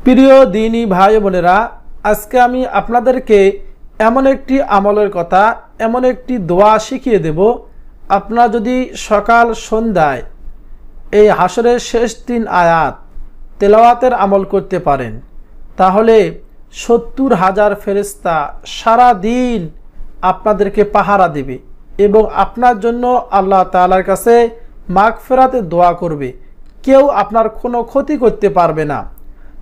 প্রিয় দ্বীনী ভাই বোনেরা, আজকে আমি আপনাদেরকে এমন একটি আমলের কথা, এমন একটি দোয়া শিখিয়ে দেব। আপনারা যদি সকাল সন্ধ্যায় এই হাসরের শেষ 3 আয়াত তেলাওয়াতের আমল করতে পারেন, তাহলে 70,000 ফেরেশতা সারা দিন আপনাদেরকে পাহারা দেবে এবং আপনার জন্য আল্লাহ তাআলার কাছে মাগফিরাতের দোয়া করবে। কেউ আপনার কোনো ক্ষতি করতে পারবে না।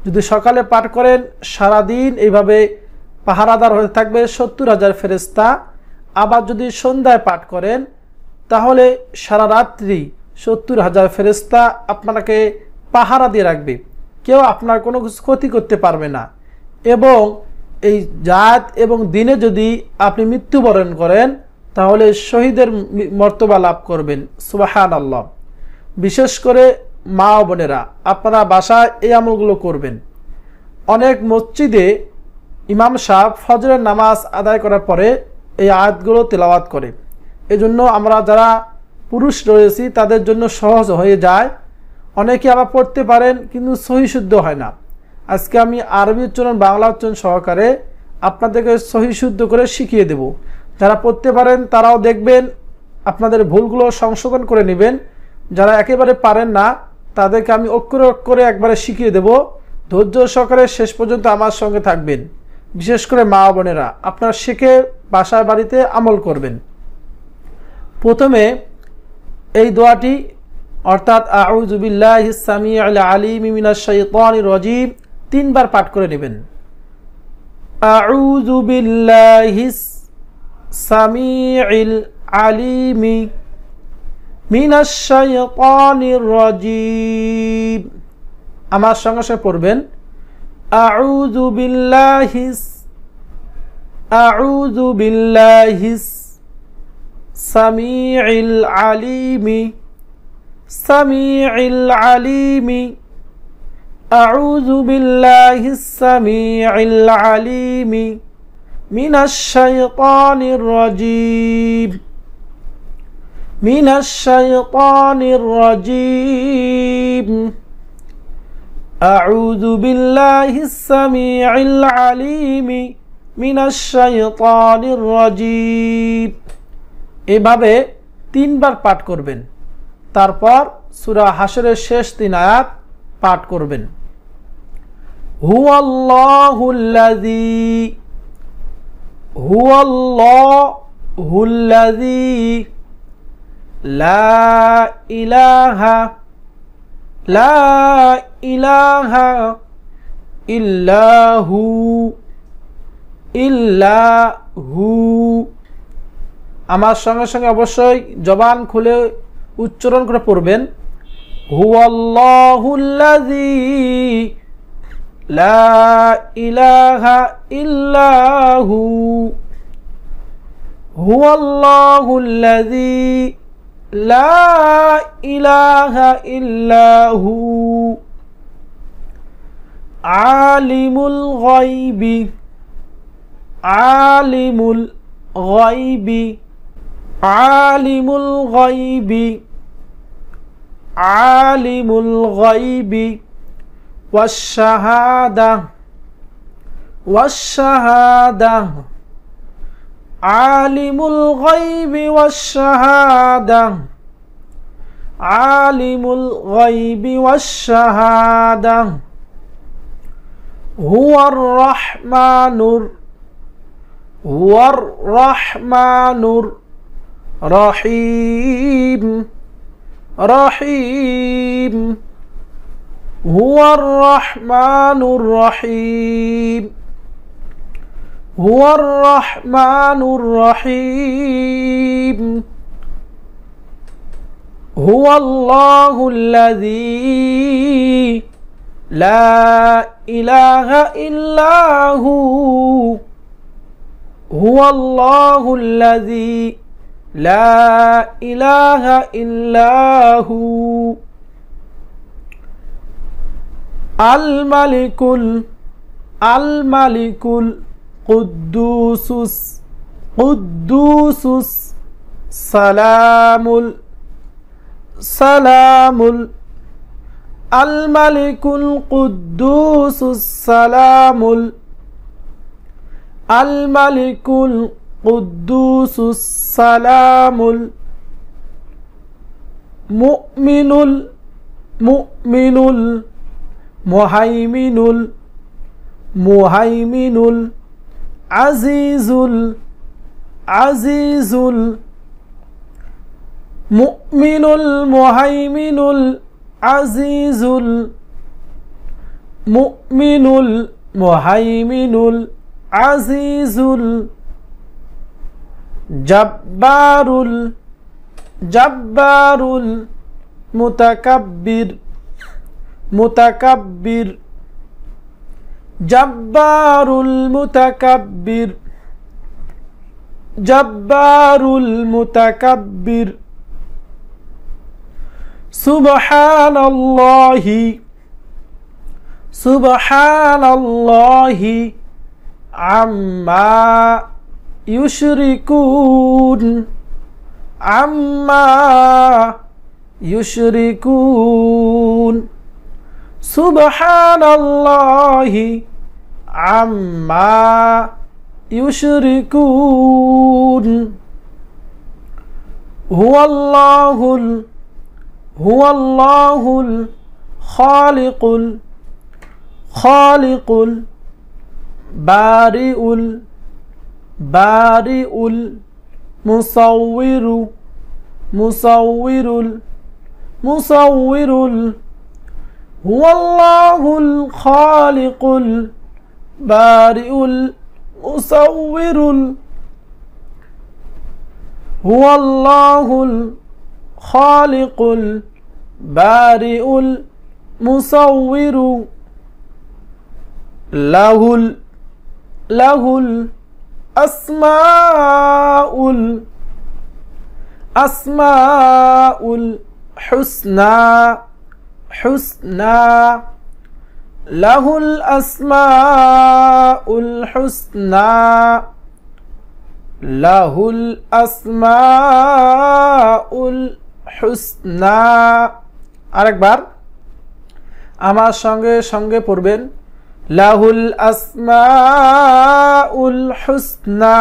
যদি সকালে পাঠ করেন, সারা দিন এইভাবে পাহারাদার হয়ে থাকবে 70,000 ফেরেশতা। আবার যদি সন্ধ্যায় পাঠ করেন, তাহলে সারা রাত্রি 70,000 ফেরেশতা আপনাকে পাহারা দিয়ে রাখবে। কেউ আপনার কোনো ক্ষতি করতে পারবে না। এবং এই রাত এবং দিনে যদি আপনি মৃত্যুবরণ করেন, তাহলে শহীদের মর্তবা লাভ করবেন। সুবহানাল্লাহ। বিশেষ করে মা ও বোনেরা, আপনারা বাসায় এই আমলগুলো করবেন। অনেক মসজিদে ইমাম সাহেব ফজরের নামাজ আদায় করার পরে এই আয়াতগুলো তেলাওয়াত করে। এজন্য আমরা যারা পুরুষ রয়েছি তাদের জন্য সহজ হয়ে যায়। অনেকে আবার পড়তে পারেন কিন্তু সহি শুদ্ধ হয় না। আজকে আমি আরবি উচ্চারণ, বাংলা উচ্চারণ সহকারে আপনাদেরকে সহি শুদ্ধ করে শিখিয়ে দেব। যারা পড়তে পারেন তারাও দেখবেন, আপনাদের ভুলগুলো সংশোধন করে নেবেন। যারা একেবারে পারেন না তাদেরকে আমি অক্ষরে অক্ষরে একবারে শিখিয়ে দেব। ধৈর্য সহকারে শেষ পর্যন্ত আমার সঙ্গে থাকবেন। বিশেষ করে মা বোনেরা, আপনারা শিখে বাসায় বাড়িতে আমল করবেন। প্রথমে এই দোয়াটি অর্থাৎ আউযু বিল্লাহিস সামিউল আলিম মিনাশ শাইতানির রাজিম 3 বার পাঠ করে নেবেন। আউযু বিল্লাহিস সামিউল আলিম মিনাশ শাইতানির রাজিম। আমার সঙ্গে সঙ্গে পড়বেন আউযু বিল্লাহিস সামিউল আলিম আউযু বিল্লাহিস সামিউল আলিম মিনাশ শাইতানির রাজিম আউযু বিল্লাহিস সামিউল আলিম মিনাশ শাইতানির রাজিম। এভাবে 3 বার পাঠ করবেন। তারপর সূরা হাশরের শেষ 3 আয়াত পাঠ করবেন। হুয়াল্লাহুল্লাযী লা ইলাহা ইল্লাহু আমার সঙ্গে সঙ্গে অবশ্যই জবান খুলে উচ্চারণ করে পড়বেন। হুয়াল্লাহুল্লাযী লা ইলাহা ইল্লাহু হুয়াল্লাহুল্লাযী লা ইলাহা ইল্লাহু আলিমুল গায়বি ওয়াশ-শাহাদা আলিমুল গায়বি ওয়াশ-শাহাদা হুয়ার রহমানুর রহিম হুয়ার রহমানুর রহিম হুয়াল্লাহুল্লাযী লা ইলাহা ইল্লাহু হুয়াল্লাহুল্লাযী লা ইলাহা ইল্লাহু আল মালিকুল কুদ্দুসুস সালামুল আল মালিকুল কুদ্দুসুস সালামুল আল মালিকুল কুদ্দুসুস সালামুল মুমিনুল মুমিনুল মুহাইমিনুল মুহাইমিনুল আজিজুল আজিজুল মুমিনুল মুহাইমিনুল আজিজুল মুমিনুল মুহাইমিনুল আজিজুল জব্বারুল জব্বারুল মুতাকাব্বির মুতাকাব্বির জব্বারুল মুতাকাব্বির জব্বারুল মুতাকাব্বির সুবহানাল্লাহি সুবহানাল্লাহি আম্মা ইউশরিকুন আম্মা ইউশরিকুন সুবহানাল্লাহি আম্মা ইউশরিকুন হুয়াল্লাহুল হুয়াল্লাহুল খালিকুল খালিকুল বারিউল বারিউল মুসাউবিরু মুসাউবিরুল মুসাউবিরুল হুয়াল্লাহুল খালিকুল বারিউল মুসাউবিরুল হুয়াল্লাহুল খালিকুল বারিউল মুসাউবিরু লাহুল লাহুল আসমাউল আসমাউল হুসনা হুসনা লাহুল আসমাউল হুসনা লাহুল আসমাউল হুসনা। আরেকবার আমার সঙ্গে সঙ্গে পড়বেন লাহুল আসমাউল হুসনা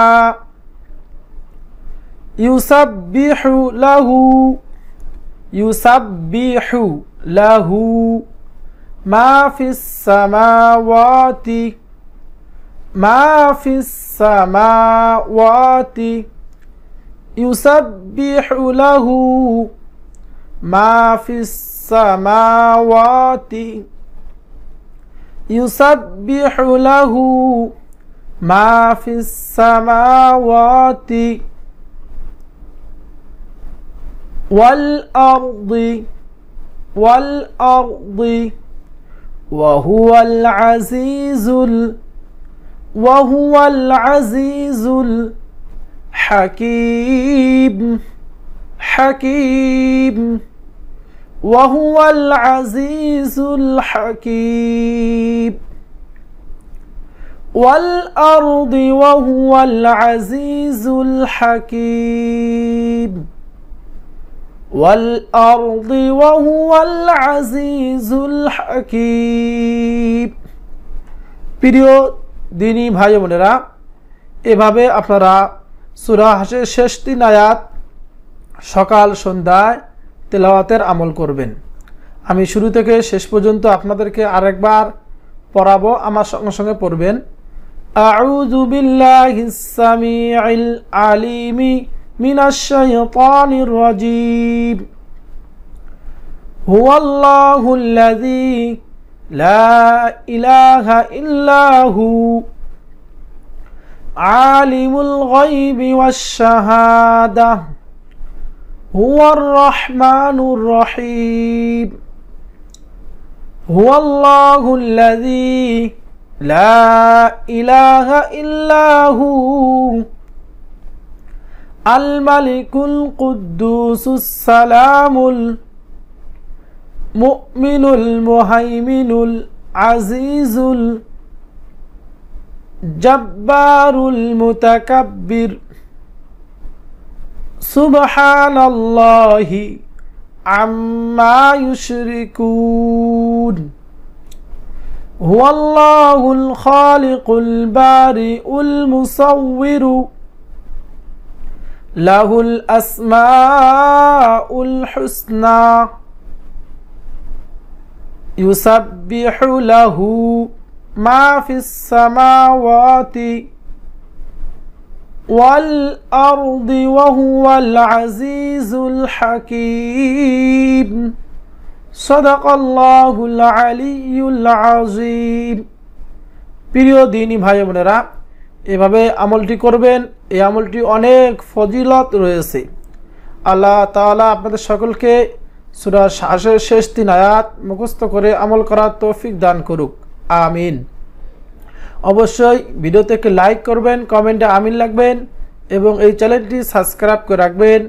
ইউসাব্বিহু লাহু ইউসাব্বিহু লাহু মা ফিস সামাওয়াতি মা ফিস সামাওয়াতি ইউসাব্বিহু লাহু মা ফিস সামাওয়াতি ইউসাব্বিহু লাহু মা ফিস সামাওয়াতি ওয়াল আরদি ওয়া হুয়াল আজিজুল হাকীম হাকীম وهو العزيز الحكيم والأرض وهو العزيز الحكيم والأرض وهو العزيز الحكيم প্রিয় দিনী ভাই বোনেরা, এভাবে আপনারা সূরা হাশের শেষ 3 আয়াত সকাল সন্ধ্যায় তেলাওয়াতের আমল করবেন। আমি শুরু থেকে শেষ পর্যন্ত আপনাদেরকে আরেকবার পড়াবো, আমার সঙ্গে সঙ্গে পড়বেন। আউযু বিল্লাহিস সামিউল আলিমি মিনাশ শাইতানির রাজীম। হুয়াল্লাহুল্লাযী লা ইলাহা ইল্লা হু আলিমুল গায়বি ওয়াশ শাহাদাহ هو الرحمن الرحيم هو الله الذي لا إله إلا هو الملك القدوس السلام المؤمن المهيمن العزيز الجبار المتكبر সুবহানাল্লাহি عما يشركون هو الله الخالق البارئ المصور له الأسماء الحسنى يسبح له ما في السماوات والأرض وهو العزيز الحكيم صدق الله العلي العظيم। প্রিয় দিনী ভাই বোনেরা, এভাবে আমলটি করবেন। এই আমলটি অনেক ফজিলত রয়েছে। আল্লাহ তাআলা আপনাদের সকলকে সূরা শাসের শেষ 3 আয়াত মুখস্থ করে আমল করার তৌফিক দান করুক, আমিন। অবশ্যই ভিডিওতে একটি লাইক করবেন, কমেন্টে আমিন লিখবেন এবং এই চ্যানেলটি সাবস্ক্রাইব করে রাখবেন।